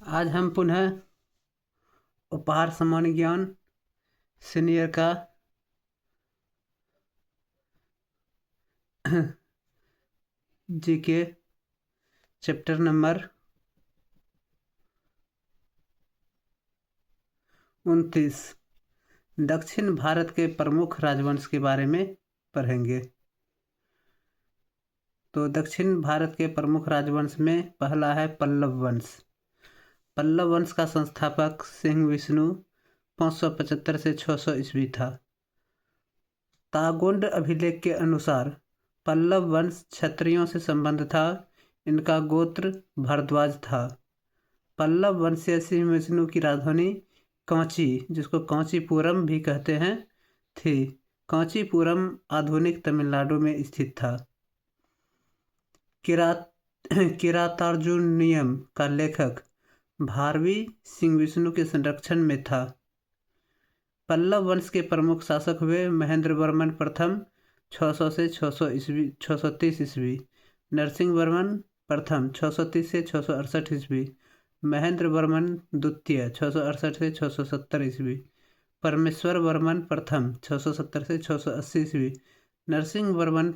आज हम पुनः उपहार सामान्य ज्ञान सीनियर का जीके चैप्टर नंबर 29 दक्षिण भारत के प्रमुख राजवंश के बारे में पढ़ेंगे। तो दक्षिण भारत के प्रमुख राजवंश में पहला है पल्लव वंश। पल्लव वंश का संस्थापक सिंह विष्णु 575 से 600 ईस्वी था। तागोंड अभिलेख के अनुसार पल्लव वंश क्षत्रियों से संबंध था। इनका गोत्र भारद्वाज था। पल्लव वंशीय सिंह विष्णु की राजधानी कांची, जिसको कांचीपुरम भी कहते हैं, थी। कांचीपुरम आधुनिक तमिलनाडु में स्थित था। किरातार्जुनीयम का लेखक भारवी सिंह विष्णु के संरक्षण में था। पल्लव वंश के प्रमुख शासक हुए महेंद्र वर्मन प्रथम 600 से 630 ईस्वी, नरसिंह वर्मन प्रथम 630 से 668 ईस्वी, महेंद्र वर्मन द्वितीय 668 से 670 ईस्वी, परमेश्वर वर्मन प्रथम 670 से 680 ईस्वी, नरसिंह वर्मन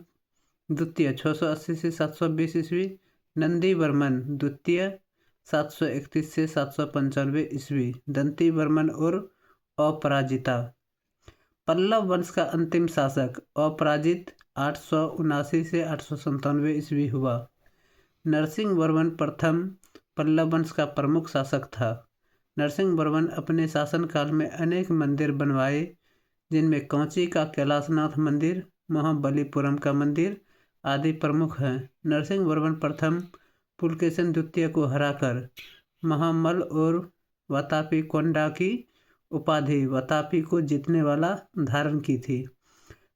द्वितीय 680 से 720 ईस्वी, नंदी वर्मन द्वितीय 731 से 795 ईस्वी, दंती वर्मन और अपराजिता। पल्लव वंश का अंतिम शासक अपराजित 879 से 897 ईस्वी हुआ। नरसिंह वर्मन प्रथम पल्लव वंश का प्रमुख शासक था। नरसिंह वर्मन अपने शासनकाल में अनेक मंदिर बनवाए, जिनमें कांची का कैलाशनाथ मंदिर, महाबलीपुरम का मंदिर आदि प्रमुख हैं। नरसिंह वर्मन प्रथम पुलकेशिन द्वितीय को हराकर महामल्ल और वातापी कोंडा की उपाधि वातापी को जीतने वाला धारण की थी।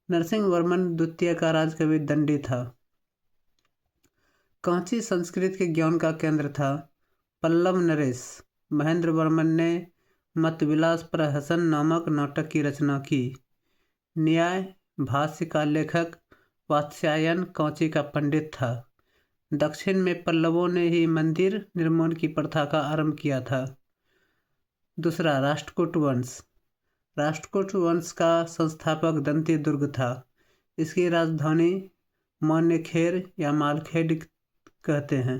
नरसिंह वर्मन द्वितीय का राजकवि दंडी था। कांची संस्कृत के ज्ञान का केंद्र था। पल्लव नरेश महेंद्र वर्मन ने मतविलास प्रहसन नामक नाटक की रचना की। न्याय भाष्य का लेखक वात्स्यायन कांची का पंडित था। दक्षिण में पल्लवों ने ही मंदिर निर्माण की प्रथा का आरंभ किया था। दूसरा, राष्ट्रकूट वंश। राष्ट्रकूट वंश का संस्थापक दंती दुर्ग था। इसकी राजधानी मान्यखेर या मालखेड़ कहते हैं।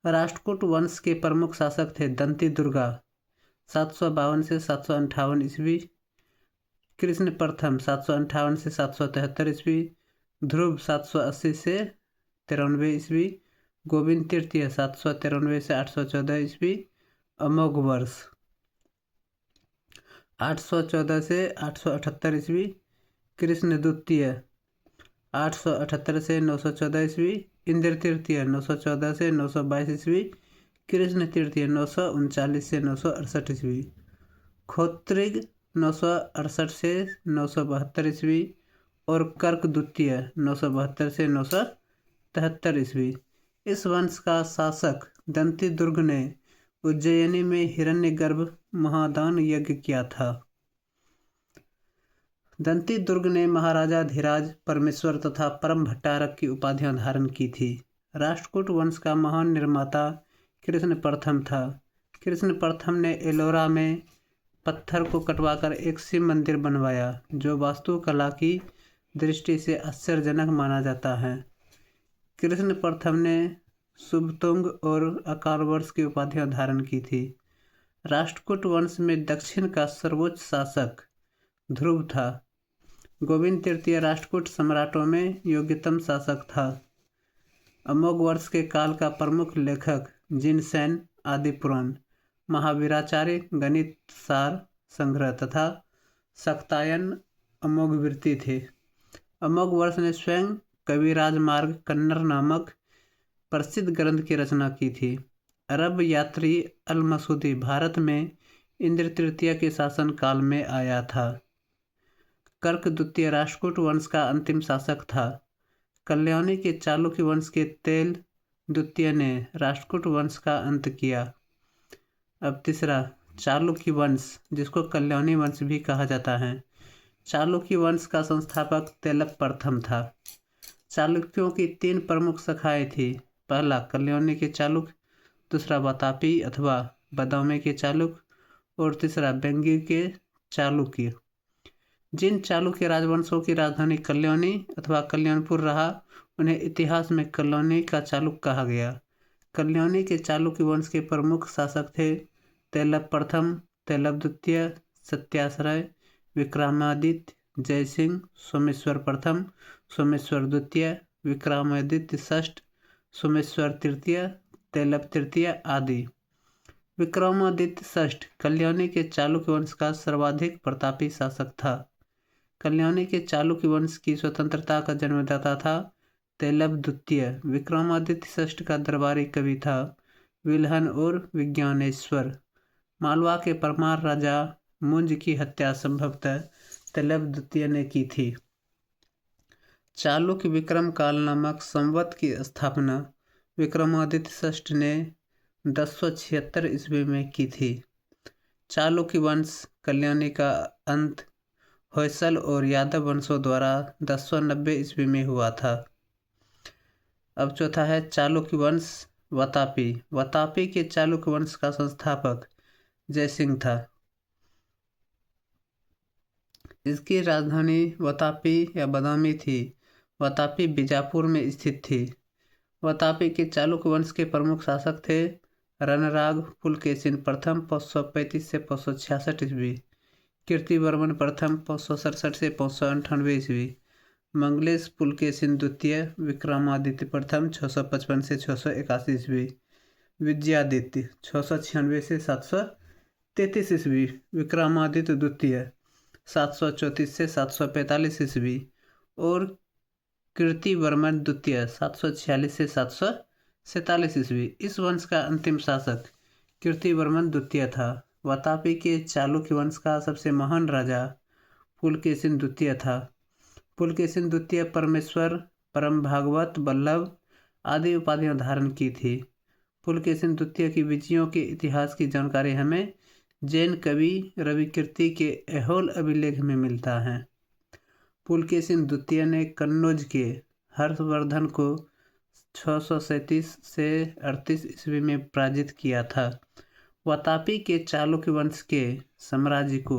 राष्ट्रकूट वंश के प्रमुख शासक थे दंती दुर्गा 752 से 758 ईस्वी, कृष्ण प्रथम 758 से 773 ईस्वी, ध्रुव 780 से 93 ईस्वी, गोविंद तृतीय 793 से 814 ईस्वी, अमोघ वर्ष 814 से 878 ईस्वी, कृष्ण द्वितीय 878 से 914 ईस्वी, इंद्र तृतीय 914 से 922 ईस्वी, कृष्ण तृतीय 939 से 968 ईस्वी, खोत्रिग 968 से 972 ईस्वी और कर्क द्वितीय 972 से 973 ईस्वी। इस वंश का शासक दंती दुर्ग ने उज्जैनी में हिरण्यगर्भ महादान यज्ञ किया था। दंती दुर्ग ने महाराजा धीराज, परमेश्वर तथा परम भट्टारक की उपाधियां धारण की थी। राष्ट्रकूट वंश का महान निर्माता कृष्ण प्रथम था। कृष्ण प्रथम ने एलोरा में पत्थर को कटवाकर एक शिव मंदिर बनवाया, जो वास्तुकला की दृष्टि से आश्चर्यजनक माना जाता है। कृष्ण प्रथम ने शुभतुंग और अकाल वर्ष की उपाधियां धारण की थी। राष्ट्रकूट वंश में दक्षिण का सर्वोच्च शासक ध्रुव था। गोविंद तृतीय राष्ट्रकूट सम्राटों में योग्यतम शासक था। अमोघ वर्ष के काल का प्रमुख लेखक जिनसेन आदि पुराण, महावीराचार्य गणित सार संग्रह तथा शाक्तायन अमोघवृत्ति थे। अमोघ वर्ष ने स्वयं कविराज मार्ग कन्नर नामक प्रसिद्ध ग्रंथ की रचना की थी। अरब यात्री अल मसूदी भारत में इंद्र तृतीय के शासन काल में आया था। कर्क द्वितीय राष्ट्रकूट वंश का अंतिम शासक था। कल्याणी के चालुक्य वंश के तेल द्वितीय ने राष्ट्रकूट वंश का अंत किया। अब तीसरा, चालुक्य वंश, जिसको कल्याणी वंश भी कहा जाता है। चालुक्य वंश का संस्थापक तेलप प्रथम था। चालुक्यों की 3 प्रमुख शाखाएं थी। पहला, कल्याणी के चालुक्य, दूसरा वातापी अथवा बदामी के चालुक्य और तीसरा वेंगी के चालुक्य। जिन चालुक्य राजवंशों की राजधानी कल्याणी अथवा कल्याणपुर रहा उन्हें इतिहास में कल्याणी का चालुक्य कहा गया। कल्याणी के चालुक्य वंश के प्रमुख शासक थे तैलभ प्रथम, तैलभ द्वितीय, सत्याश्रय, विक्रमादित्य, जयसिंह, सोमेश्वर प्रथम, सोमेश्वर द्वितीय, विक्रमादित्य षष्ठ, सोमेश्वर तृतीय, तैलभ तृतीय आदि। विक्रमादित्य षष्ठ कल्याणी के चालुक्य वंश का सर्वाधिक प्रतापी शासक था। कल्याणी के चालुक्य वंश की स्वतंत्रता का जन्मदाता था तैलभ द्वितीय। विक्रमादित्य षष्ठ का दरबारी कवि था विल्हन और विज्ञानेश्वर। मालवा के परमार राजा मुंज की हत्या संभवतः तैलभ द्वितीय ने की थी। चालुक्य विक्रम काल नामक संवत की स्थापना विक्रमादित्य षष्ठ ने 1076 ईस्वी में की थी। चालुक्य वंश कल्याणी का अंत होयसल और यादव वंशों द्वारा 1090 ईस्वी में हुआ था। अब चौथा है चालुक्य वंश वातापी। वातापी के चालुक्य वंश का संस्थापक जयसिंह था। इसकी राजधानी वातापी या बदामी थी। वातापी बीजापुर में स्थित थी। वातापी के चालुक्य वंश के प्रमुख शासक थे रणराग पुलकेशिन प्रथम 535 से 566 ईस्वी, कीर्तिवर्मन प्रथम 567 से 598 ईस्वी, मंगलेश पुलकेशिन द्वितीय, विक्रमादित्य प्रथम 655 से 681 ईस्वी, विजयादित्य 696 से 733 ईस्वी, विक्रमादित्य द्वितीय 734 से 745 ईस्वी और कीर्तिवर्मन द्वितीय 746 से 747 ईस्वी। इस वंश का अंतिम शासक कीर्तिवर्मन द्वितीय था। वातापी के चालुक्य वंश का सबसे महान राजा पुलकेशिन द्वितीय था। पुलकेशिन द्वितीय परमेश्वर, परम भागवत, वल्लभ आदि उपाधियां धारण की थी। पुलकेशिन द्वितीय की विजयों के इतिहास की जानकारी हमें जैन कवि रविकीर्ति के ऐहोल अभिलेख में मिलता है। पुलकेशिन द्वितीय ने कन्नौज के हर्षवर्धन को 637 से 38 ईस्वी में पराजित किया था। वातापी के चालुक्य वंश के साम्राज्य को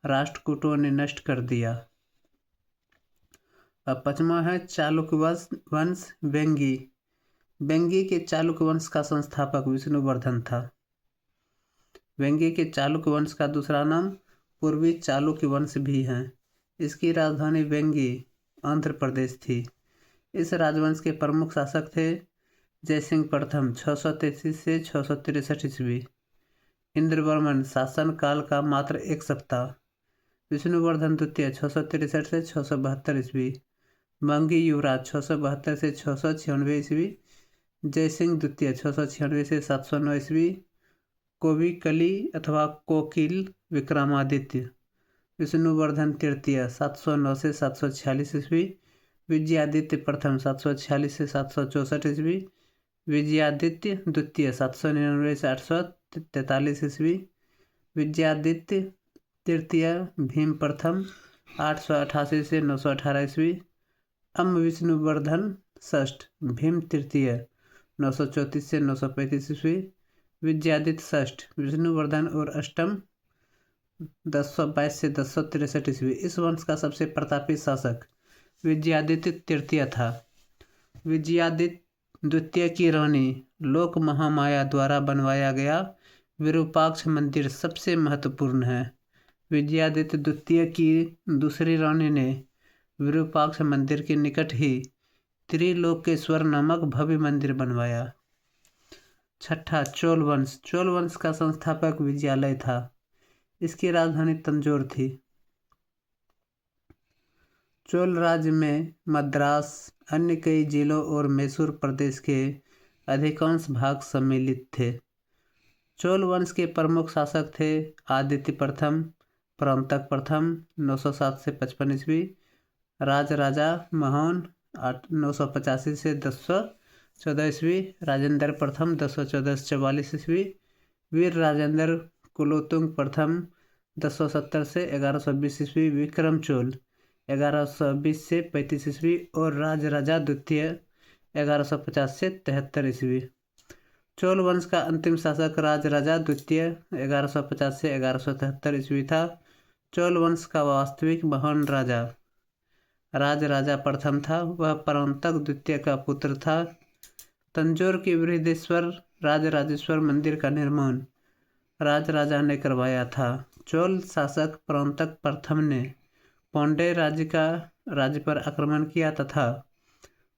राष्ट्रकूटों ने नष्ट कर दिया। अब पांचवा है चालुक्य वंश वेंगी। वेंगी के चालुक्य वंश का संस्थापक विष्णुवर्धन था। वेंगी के चालुक्य वंश का दूसरा नाम पूर्वी चालुक्य वंश भी है। इसकी राजधानी वेंगी आंध्र प्रदेश थी। इस राजवंश के प्रमुख शासक थे जयसिंह प्रथम 633 से 663 ईस्वी, इंद्रवर्मन शासन काल का मात्र एक सप्ताह, विष्णुवर्धन द्वितीय 663 से 672 ईस्वी, मंगी युवराज 672 से 696 ईस्वी, जयसिंह द्वितीय 696 से 709 ईस्वी, कोविकली अथवा कोकिल विक्रमादित्य, विष्णुवर्धन तृतीय 709 से 746 ईस्वी, विजयादित्य प्रथम 746 से 764 ईस्वी, विजयादित्य द्वितीय 799 से 843 ईस्वी, विजयादित्य तृतीय भीम प्रथम 888 से 918 ईस्वी, विष्णुवर्धन षष्ठ भीम तृतीय 934 से 935 ईस्वी, विजयादित्य षष्ठ विष्णुवर्धन और अष्टम 1022 से 1063 ईस्वी। इस वंश का सबसे प्रतापी शासक विजयादित्य तृतीय था। विजयादित्य द्वितीय की रानी लोक महामाया द्वारा बनवाया गया विरूपाक्ष मंदिर सबसे महत्वपूर्ण है। विजयादित्य द्वितीय की दूसरी रानी ने विरूपाक्ष मंदिर के निकट ही त्रिलोकेश्वर नामक भव्य मंदिर बनवाया। छठा चोल वंश। चोल वंश का संस्थापक विजयालय था। इसकी राजधानी तंजौर थी। चोल राज्य में मद्रास, अन्य कई जिलों और मैसूर प्रदेश के अधिकांश भाग सम्मिलित थे। चोल वंश के प्रमुख शासक थे आदित्य प्रथम, परांतक प्रथम 907 से 55 ईस्वी, राजा महान 985 से 1014 ईस्वी, राजेंद्र प्रथम 1014 से 44 ईस्वी, वीर राजेंद्र कुलोत्तुंग प्रथम 1070 से 1120 ईस्वी, विक्रम चोल 1120 से 35 ईस्वी और राजा द्वितीय 1150 से 73 ईस्वी। चोल वंश का अंतिम शासक राजराजा द्वितीय 1150 से 1173 ईस्वी था। चोल वंश का वास्तविक महान राजा राजराजा प्रथम था। वह परंतक द्वितीय का पुत्र था। तंजौर के बृहदेश्वर राजराजेश्वर मंदिर का निर्माण राजराजा ने करवाया था। चोल शासक परंतक प्रथम ने पांड्य राज्य पर आक्रमण किया तथा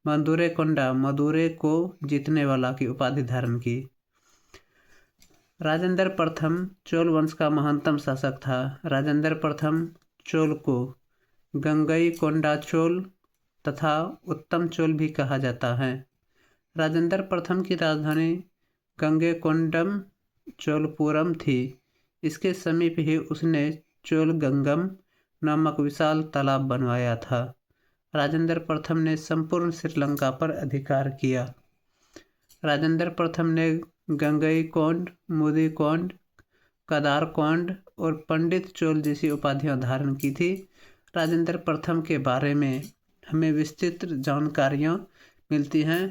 मदुरै को जीतने वाला की उपाधि धारण की। राजेंद्र प्रथम चोल वंश का महानतम शासक था। राजेंद्र प्रथम चोल को गंगईकोंडा चोल तथा उत्तम चोल भी कहा जाता है। राजेंद्र प्रथम की राजधानी गंगईकोंडम चोलपुरम थी। इसके समीप ही उसने चोलगंगम नामक विशाल तालाब बनवाया था। राजेंद्र प्रथम ने संपूर्ण श्रीलंका पर अधिकार किया। राजेंद्र प्रथम ने गंगईकोंड, मुदिकोंड, कदारकोंड और पंडित चोल जैसी उपाधियां धारण की थी। राजेंद्र प्रथम के बारे में हमें विस्तृत जानकारियां मिलती हैं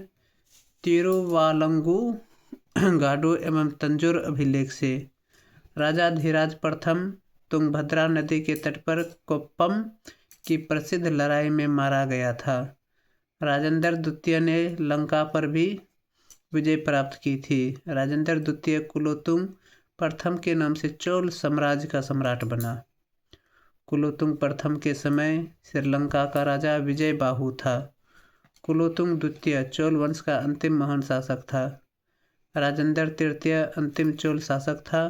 तिरुवालंगु गाडू एवं तंजौर अभिलेख से। राजा धीराज प्रथम तुंगभद्रा नदी के तट पर कोप्पम की प्रसिद्ध लड़ाई में मारा गया था। राजेंद्र द्वितीय ने लंका पर भी विजय प्राप्त की थी। राजेंद्र द्वितीय कुलोत्तुंग प्रथम के नाम से चोल साम्राज्य का सम्राट बना। कुलोत्तुंग प्रथम के समय श्रीलंका का राजा विजय बाहु था। कुलोत्तुंग द्वितीय चोल वंश का अंतिम महान शासक था। राजेंद्र तृतीय अंतिम चोल शासक था।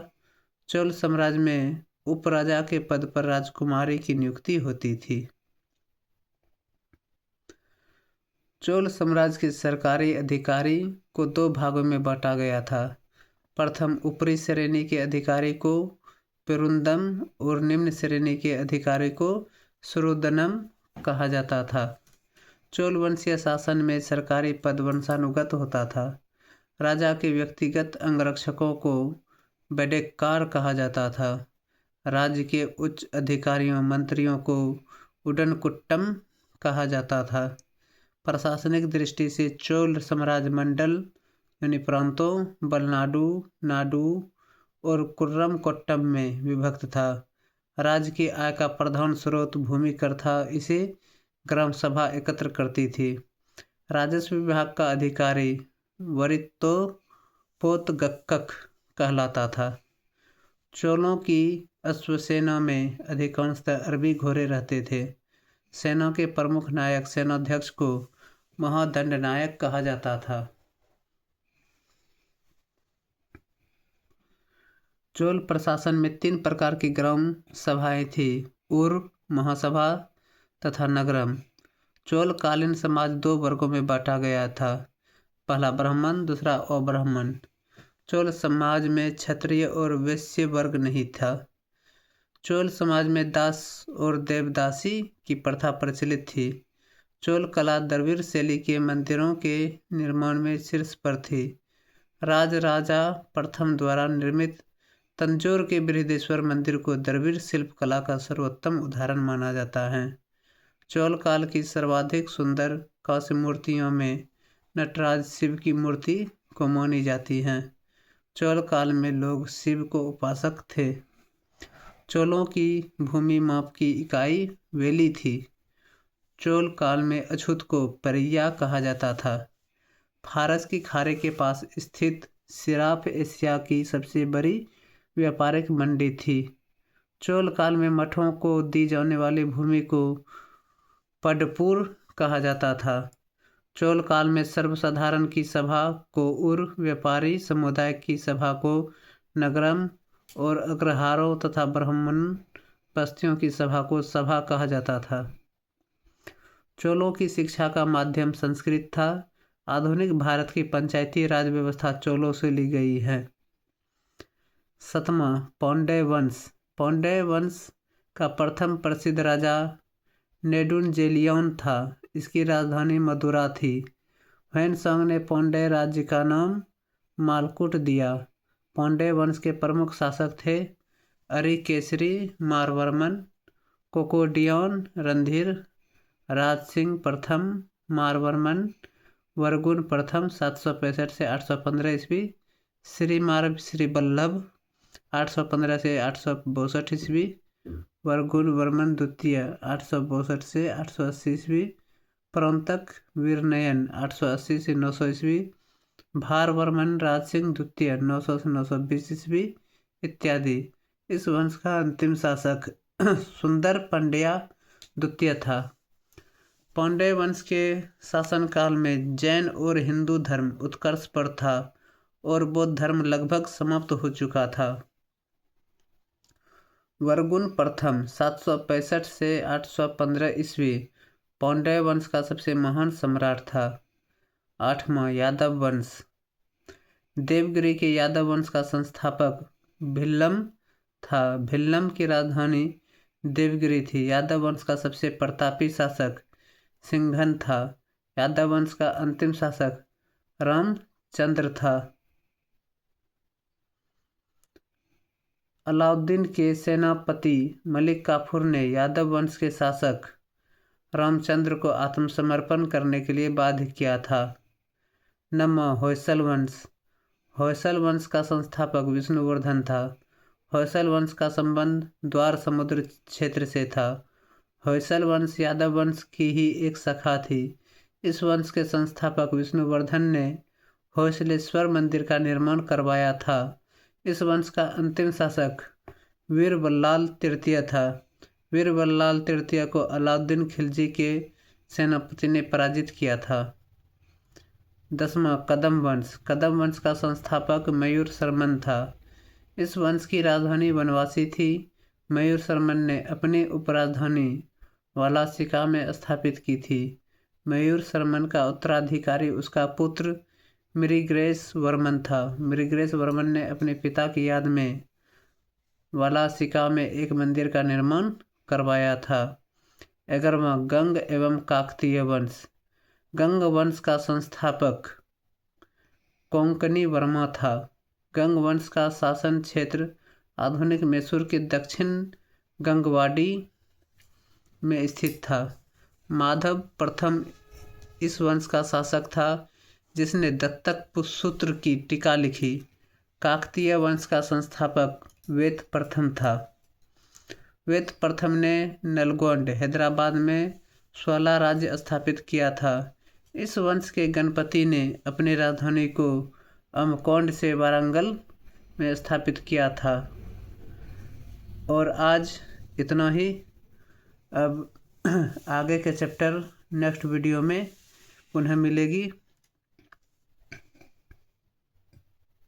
चोल साम्राज्य में उपराजा के पद पर राजकुमारी की नियुक्ति होती थी। चोल साम्राज्य के सरकारी अधिकारी को दो भागों में बांटा गया था। प्रथम ऊपरी श्रेणी के अधिकारी को पेरुंदम और निम्न श्रेणी के अधिकारी को सुरुदनम कहा जाता था। चोल वंशीय शासन में सरकारी पद वंशानुगत होता था। राजा के व्यक्तिगत अंगरक्षकों को बेडेक्कार कहा जाता था। राज्य के उच्च अधिकारियों मंत्रियों को उडनकुट्टम कहा जाता था। प्रशासनिक दृष्टि से चोल साम्राज्य मंडल यानी प्रांतों बलनाडु, नाडु और कुर्रमकोट्टम में विभक्त था। राज्य की आय का प्रधान स्रोत भूमि कर था। इसे ग्राम सभा एकत्र करती थी। राजस्व विभाग का अधिकारी वरित्तो पोतगक्कक कहलाता था। चोलों की अश्वसेना में अधिकांशतः अरबी घोड़े रहते थे। सेना के प्रमुख नायक सेनाध्यक्ष को महादंडनायक कहा जाता था। चोल प्रशासन में 3 प्रकार की ग्राम सभाएं थी, उर, महासभा तथा नगरम। चोल कालीन समाज 2 वर्गों में बांटा गया था, पहला ब्राह्मण, दूसरा अब्राह्मण। चोल समाज में क्षत्रिय और वैश्य वर्ग नहीं था। चोल समाज में दास और देवदासी की प्रथा प्रचलित थी। चोल कला द्रविड़ शैली के मंदिरों के निर्माण में शीर्ष पर थी। राजराजा प्रथम द्वारा निर्मित तंजौर के बृहदेश्वर मंदिर को द्रविड़ शिल्प कला का सर्वोत्तम उदाहरण माना जाता है। चोल काल की सर्वाधिक सुंदर कांस्य मूर्तियों में नटराज शिव की मूर्ति को मानी जाती हैं। चोल काल में लोग शिव को उपासक थे। चोलों की भूमि माप की इकाई वेली थी। चोल काल में अछूत को परिया कहा जाता था। फारस की खाड़ी के पास स्थित सिराप एशिया की सबसे बड़ी व्यापारिक मंडी थी। चोल काल में मठों को दी जाने वाली भूमि को पडपुर कहा जाता था। चोल काल में सर्वसाधारण की सभा को उर, व्यापारी समुदाय की सभा को नगरम और अग्रहारों तथा ब्राह्मण बस्तियों की सभा को सभा कहा जाता था। चोलों की शिक्षा का माध्यम संस्कृत था। आधुनिक भारत की पंचायती राज व्यवस्था चोलों से ली गई है। 7वां पांड्य वंश। पांड्य वंश का प्रथम प्रसिद्ध राजा नेडुंजेलियन था। इसकी राजधानी मदुरा थी। ह्वेनसांग ने पांड्य राज्य का नाम मालकुट दिया। पांड्य वंश के प्रमुख शासक थे अरिकेसरी मारवर्मन, कोकोडियान रणधीर, राजसिंह प्रथम मारवर्मन, वरगुन प्रथम 765 से 815 ईस्वी, श्रीमार्ग श्री वल्लभ 815 से 862 ईस्वी, वरगुण वर्मन द्वितीय 862 से 880 ईस्वी, परंतक वीरनयन 880 से 900 ईस्वी, भारवर्मन राजसिंह द्वितीय 900 से 920 ईस्वी इत्यादि। इस वंश का अंतिम शासक सुंदर पांड्या द्वितीय था। पांड्य वंश के शासनकाल में जैन और हिंदू धर्म उत्कर्ष पर था और बौद्ध धर्म लगभग समाप्त हो चुका था। वरगुण प्रथम 765 से 815 ईस्वी पांड्य वंश का सबसे महान सम्राट था। 8वां यादव वंश। देवगिरी के यादव वंश का संस्थापक भिल्लम था। भिल्लम की राजधानी देवगिरी थी। यादव वंश का सबसे प्रतापी शासक सिंघन था। यादव वंश का अंतिम शासक रामचंद्र था। अलाउद्दीन के सेनापति मलिक काफूर ने यादव वंश के शासक रामचंद्र को आत्मसमर्पण करने के लिए बाध्य किया था। 9वां होयसल वंश। होयसल वंश का संस्थापक विष्णुवर्धन था। होयसल वंश का संबंध द्वार समुद्र क्षेत्र से था। होयसल वंश यादव वंश की ही एक शाखा थी। इस वंश के संस्थापक विष्णुवर्धन ने होयसलेश्वर मंदिर का निर्माण करवाया था। इस वंश का अंतिम शासक वीरबल्लाल तृतीय था। वीरबल्लाल तृतीय को अलाउद्दीन खिलजी के सेनापति ने पराजित किया था। 10वां कदम वंश। कदम वंश का संस्थापक मयूर शर्मन था। इस वंश की राजधानी वनवासी थी। मयूर शर्मन ने अपनी उपराजधानी वालासिका में स्थापित की थी। मयूर शर्मन का उत्तराधिकारी उसका पुत्र मृगरेश वर्मन था। मृगरेश वर्मन ने अपने पिता की याद में वालासिका में एक मंदिर का निर्माण करवाया था। 11वां गंग एवं काकतीय वंश। गंग वंश का संस्थापक कोंकणी वर्मा था। गंग वंश का शासन क्षेत्र आधुनिक मैसूर के दक्षिण गंगवाड़ी में स्थित था। माधव प्रथम इस वंश का शासक था जिसने दत्तक सूत्र की टीका लिखी। काकतीय वंश का संस्थापक वेद प्रथम था। वेद प्रथम ने नलगोंड हैदराबाद में स्वला राज्य स्थापित किया था। इस वंश के गणपति ने अपनी राजधानी को अमकोंड से वारंगल में स्थापित किया था। और आज इतना ही। अब आगे के चैप्टर नेक्स्ट वीडियो में पुनः मिलेगी।